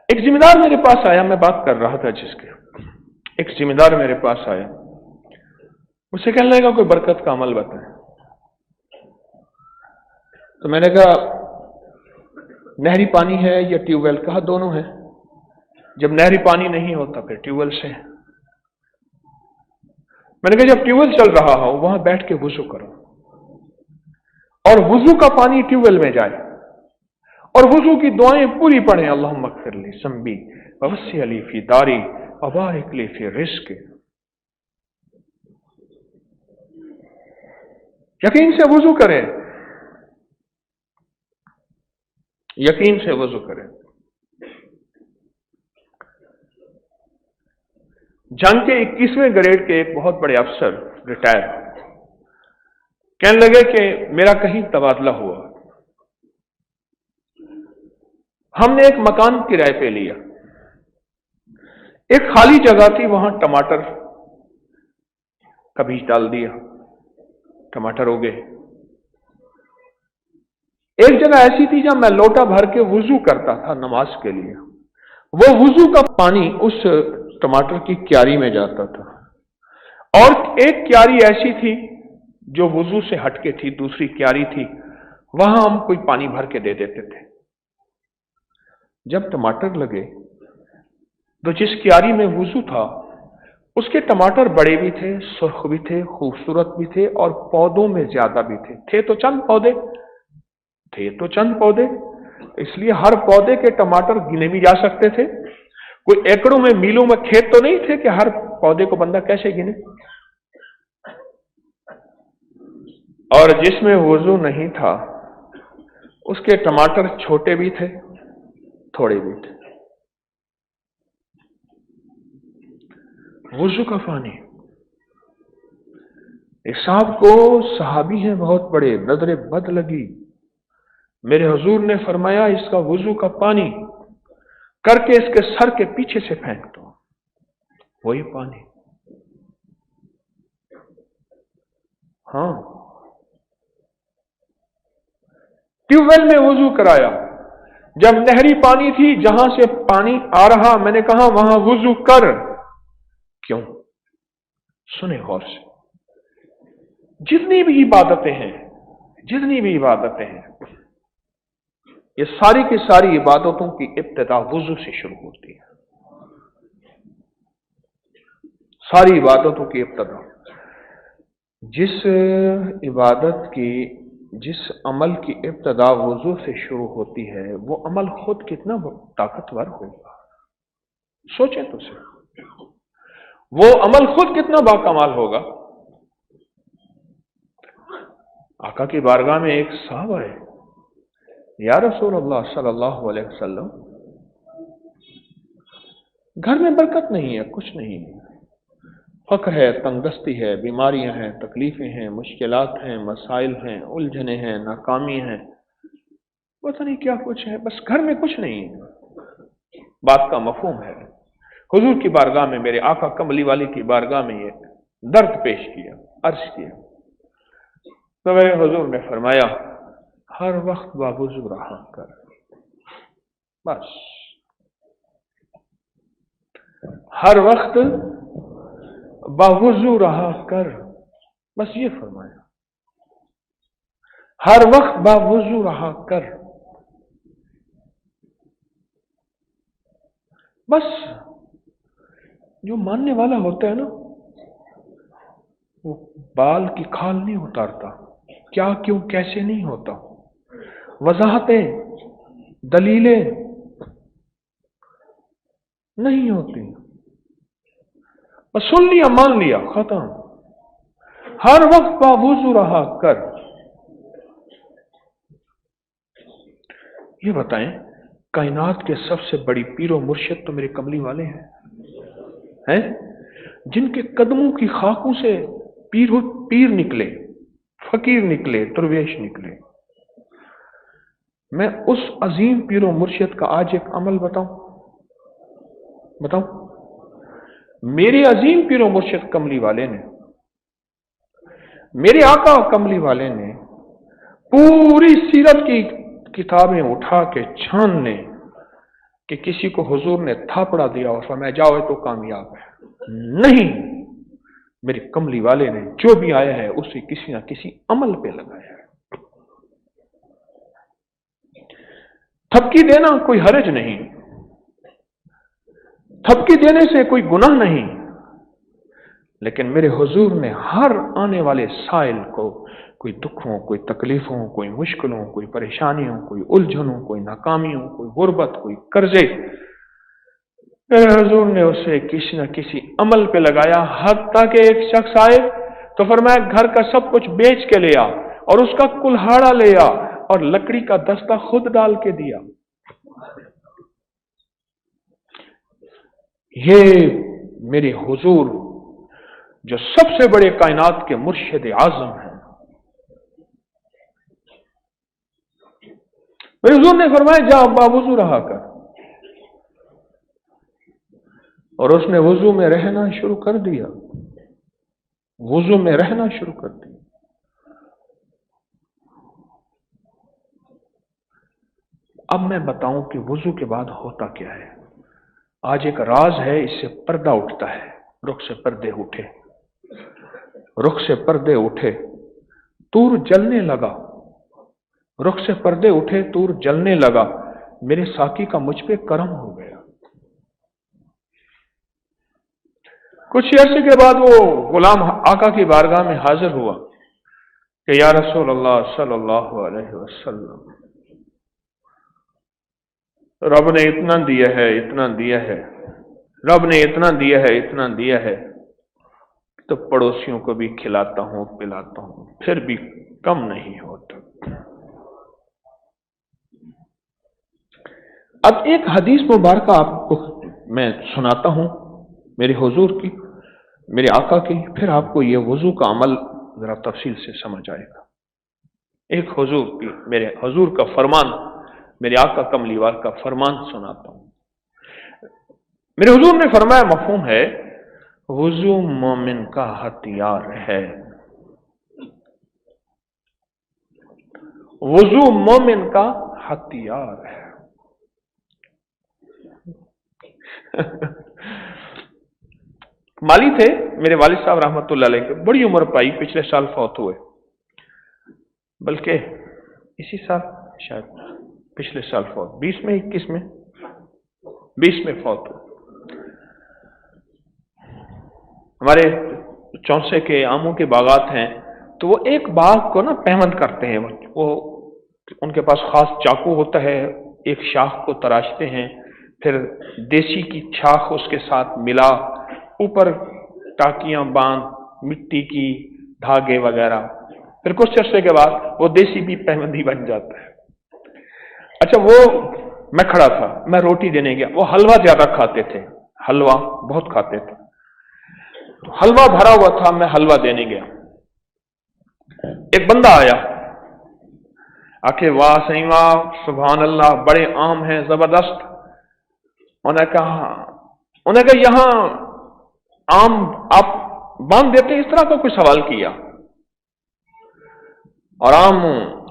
ایک ذمہ دار میرے پاس آیا، میں بات کر رہا تھا جس کے، ایک ذمہ دار میرے پاس آیا، اسے کہنے لگا کوئی برکت کا عمل بتائیں۔ تو میں نے کہا نہری پانی ہے یا ٹیوب ویل؟ کہا دونوں ہے۔ جب نہری پانی نہیں ہوتا پھر ٹیوب ویل سے۔ میں نے کہا جب ٹیوب ویل چل رہا ہو وہاں بیٹھ کے وضو کرو، اور وضو کا پانی ٹیوب ویل میں جائے، اور وضو کی دعائیں پوری پڑھیں، اللہم اغفر لی ذنبی ووسع لی فی داری وبارک لی فی رزقی۔ یقین سے وضو کریں، یقین سے وضو کریں۔ جنگ کے 21ویں گریڈ کے ایک بہت بڑے افسر ریٹائر کہنے لگے کہ میرا کہیں تبادلہ ہوا، ہم نے ایک مکان کرائے پہ لیا، ایک خالی جگہ تھی، وہاں ٹماٹر کا بیج ڈال دیا، ٹماٹر ہو گئے۔ ایک جگہ ایسی تھی جہاں میں لوٹا بھر کے وضو کرتا تھا نماز کے لیے، وہ وضو کا پانی اس ٹماٹر کی کیاری میں جاتا تھا، اور ایک کیاری ایسی تھی جو وضو سے ہٹ کے تھی، دوسری کیاری تھی، وہاں ہم کوئی پانی بھر کے دے دیتے تھے۔ جب ٹماٹر لگے تو جس کیاری میں وضو تھا اس کے ٹماٹر بڑے بھی تھے، سرخ بھی تھے، خوبصورت بھی تھے، اور پودوں میں زیادہ بھی تھے تو چند پودے، اس لیے ہر پودے کے ٹماٹر گنے بھی جا سکتے تھے، کوئی ایکڑوں میں میلوں میں کھیت تو نہیں تھے کہ ہر پودے کو بندہ کیسے گنے۔ اور جس میں وضو نہیں تھا اس کے ٹماٹر چھوٹے بھی تھے، تھوڑے بھی تھے۔ وضو کا پانی، ایک صاحب کو، صحابی ہیں بہت بڑے، نظر بد لگی، میرے حضور نے فرمایا اس کا وضو کا پانی کر کے اس کے سر کے پیچھے سے پھینک دو، وہی پانی۔ ہاں، ٹیوب ویل میں وضو کرایا، جب نہری پانی تھی جہاں سے پانی آ رہا میں نے کہا وہاں وضو کر۔ کیوں؟ سنیں غور سے، جتنی بھی عبادتیں ہیں یہ ساری کی ساری عبادتوں کی ابتدا وضو سے شروع ہوتی ہے۔ ساری عبادتوں کی ابتدا، جس عمل کی ابتدا وضو سے شروع ہوتی ہے وہ عمل خود کتنا طاقتور ہوگا، سوچیں تو صحیح، وہ عمل خود کتنا باکمال ہوگا۔ آقا کی بارگاہ میں ایک صاحب آئے، یا رسول اللہ صلی اللہ علیہ وسلم، گھر میں برکت نہیں ہے، کچھ نہیں ہے، فقر ہے، تنگ دستی ہے، بیماریاں ہیں، تکلیفیں ہیں، مشکلات ہیں، مسائل ہیں، الجھنیں ہیں، ناکامی ہیں، پتہ نہیں کیا کچھ ہے، بس گھر میں کچھ نہیں ہے۔ بات کا مفہوم ہے، حضور کی بارگاہ میں، میرے آقا کملی والی کی بارگاہ میں یہ درد پیش کیا، عرض کیا، تو میرے حضور نے فرمایا ہر وقت باوضو رہا کر، بس ہر وقت باوضو رہا کر، بس یہ فرمایا، ہر وقت باوضو رہا کر۔ بس جو ماننے والا ہوتا ہے نا وہ بال کی کھال نہیں اتارتا، کیا کیوں کیسے نہیں ہوتا، وضاحتیں دلیلیں نہیں ہوتی، بس سن لیا مان لیا ختم۔ ہر وقت باوضو رہا کر۔ یہ بتائیں کائنات کے سب سے بڑی پیر و مرشد تو میرے کملی والے ہیں جن کے قدموں کی خاکوں سے پیر نکلے، فقیر نکلے، درویش نکلے۔ میں اس عظیم پیر و مرشد کا آج ایک عمل بتاؤں؟ میرے عظیم پیر و مرشد کملی والے نے، میرے آقا کملی والے نے پوری سیرت کی کتابیں اٹھا کے چھان لیں، کہ کسی کو حضور نے تھاپڑا دیا اور فرمایا جاؤ تو کامیاب ہے، نہیں، میرے کملی والے نے جو بھی آیا ہے اسے کسی نہ کسی عمل پہ لگایا ہے۔ تھپکی دینا کوئی حرج نہیں، تھپکی دینے سے کوئی گناہ نہیں، لیکن میرے حضور نے ہر آنے والے سائل کو، کوئی دکھوں، کوئی تکلیفوں، کوئی مشکلوں، کوئی پریشانیوں، کوئی الجھنوں، کوئی ناکامیوں، کوئی غربت، کوئی قرضے، میرے حضور نے اسے کسی نہ کسی عمل پہ لگایا۔ حتیٰ کہ ایک شخص آئے تو فرمایا گھر کا سب کچھ بیچ کے لیا اور اس کا کلہاڑا لیا اور لکڑی کا دستہ خود ڈال کے دیا۔ یہ میرے حضور جو سب سے بڑے کائنات کے مرشد اعظم ہیں، میرے حضور نے فرمایا جا باوضو رہا کر، اور اس نے وضو میں رہنا شروع کر دیا، وضو میں رہنا شروع کر دیا۔ اب میں بتاؤں کہ وضو کے بعد ہوتا کیا ہے۔ آج ایک راز ہے، اس سے پردہ اٹھتا ہے، رخ سے پردے اٹھے، رخ سے پردے اٹھے، طور جلنے لگا، رخ سے پردے اٹھے، طور جلنے لگا، میرے ساقی کا مجھ پہ کرم ہو گیا۔ کچھ عرصے کے بعد وہ غلام آقا کی بارگاہ میں حاضر ہوا کہ یا رسول اللہ صلی اللہ علیہ وسلم، رب نے اتنا دیا ہے، اتنا دیا ہے، رب نے اتنا دیا ہے، اتنا دیا ہے، تو پڑوسیوں کو بھی کھلاتا ہوں، پلاتا ہوں، پھر بھی کم نہیں ہوتا۔ اب ایک حدیث مبارکہ آپ کو میں سناتا ہوں، میرے حضور کی، میرے آقا کی، پھر آپ کو یہ وضو کا عمل ذرا تفصیل سے سمجھ آئے گا۔ ایک حضور کی، میرے حضور کا فرمان، میرے آقا کملی وال کا فرمان سناتا ہوں۔ میرے حضور نے فرمایا، مفہوم ہے، وضو مومن کا ہتھیار ہے، وضو مومن کا ہتھیار ہے۔ مالی تھے میرے والد صاحب رحمۃ اللہ علیہ کے، بڑی عمر پائی، پچھلے سال فوت ہوئے، بلکہ اسی سال، شاید پچھلے سال فوت، 20 میں 21 میں 20 میں فوت ہوئے۔ ہمارے چونسے کے آموں کے باغات ہیں، تو وہ ایک باغ کو نا پیوند کرتے ہیں، وہ ان کے پاس خاص چاقو ہوتا ہے، ایک شاخ کو تراشتے ہیں، پھر دیسی کی چھاخ اس کے ساتھ ملا، اوپر ٹاکیاں باندھ، مٹی کی دھاگے وغیرہ، پھر کچھ عرصے کے بعد وہ دیسی بھی پیوندی بن جاتا ہے۔ اچھا، وہ میں کھڑا تھا، میں روٹی دینے گیا، وہ حلوہ زیادہ کھاتے تھے، حلوہ بہت کھاتے تھے، حلوہ بھرا ہوا تھا، میں حلوہ دینے گیا، ایک بندہ آیا، آکے واہ سہی واہ، سبحان اللہ، بڑے عام ہیں، زبردست۔ انہوں نے کہا یہاں آم آپ باندھ دیتے ہیں، اس طرح کا کوئی سوال کیا، اور آم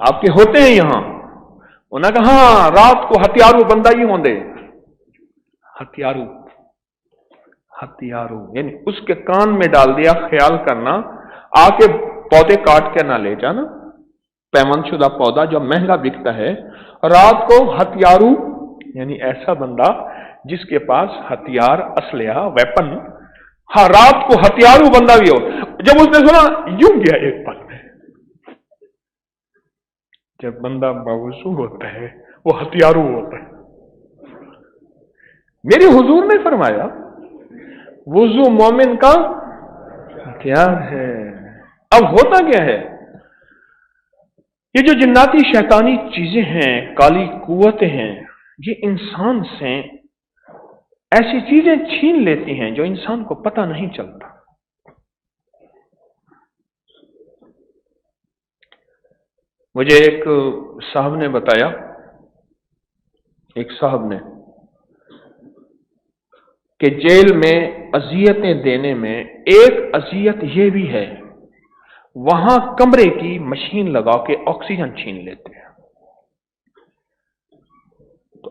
آپ کے ہوتے ہیں یہاں؟ انہوں نے کہا ہاں، رات کو ہتھیارو بندہ ہی ہوندے، ہتھیارو، ہتھیارو یعنی اس کے کان میں ڈال دیا، خیال کرنا، آ کے پودے کاٹ کے نہ لے جانا، پیوند شدہ پودا جو مہنگا بکتا ہے، رات کو ہتھیارو یعنی ایسا بندہ جس کے پاس ہتھیار، اسلحہ، ویپن، ہاں رات کو ہتھیارو بندہ بھی ہو۔ جب اس نے سنا، یوں گیا ایک پل میں، جب بندہ باوضو ہوتا ہے وہ ہتھیارو ہوتا ہے۔ میرے حضور نے فرمایا وضو مومن کا ہتھیار ہے۔ اب ہوتا کیا ہے، یہ جو جناتی شیطانی چیزیں ہیں، کالی قوتیں ہیں، یہ انسان سے ایسی چیزیں چھین لیتی ہیں جو انسان کو پتہ نہیں چلتا۔ مجھے ایک صاحب نے بتایا، ایک صاحب نے، کہ جیل میں اذیتیں دینے میں ایک اذیت یہ بھی ہے، وہاں کمرے کی مشین لگا کے آکسیجن چھین لیتے ہیں۔ تو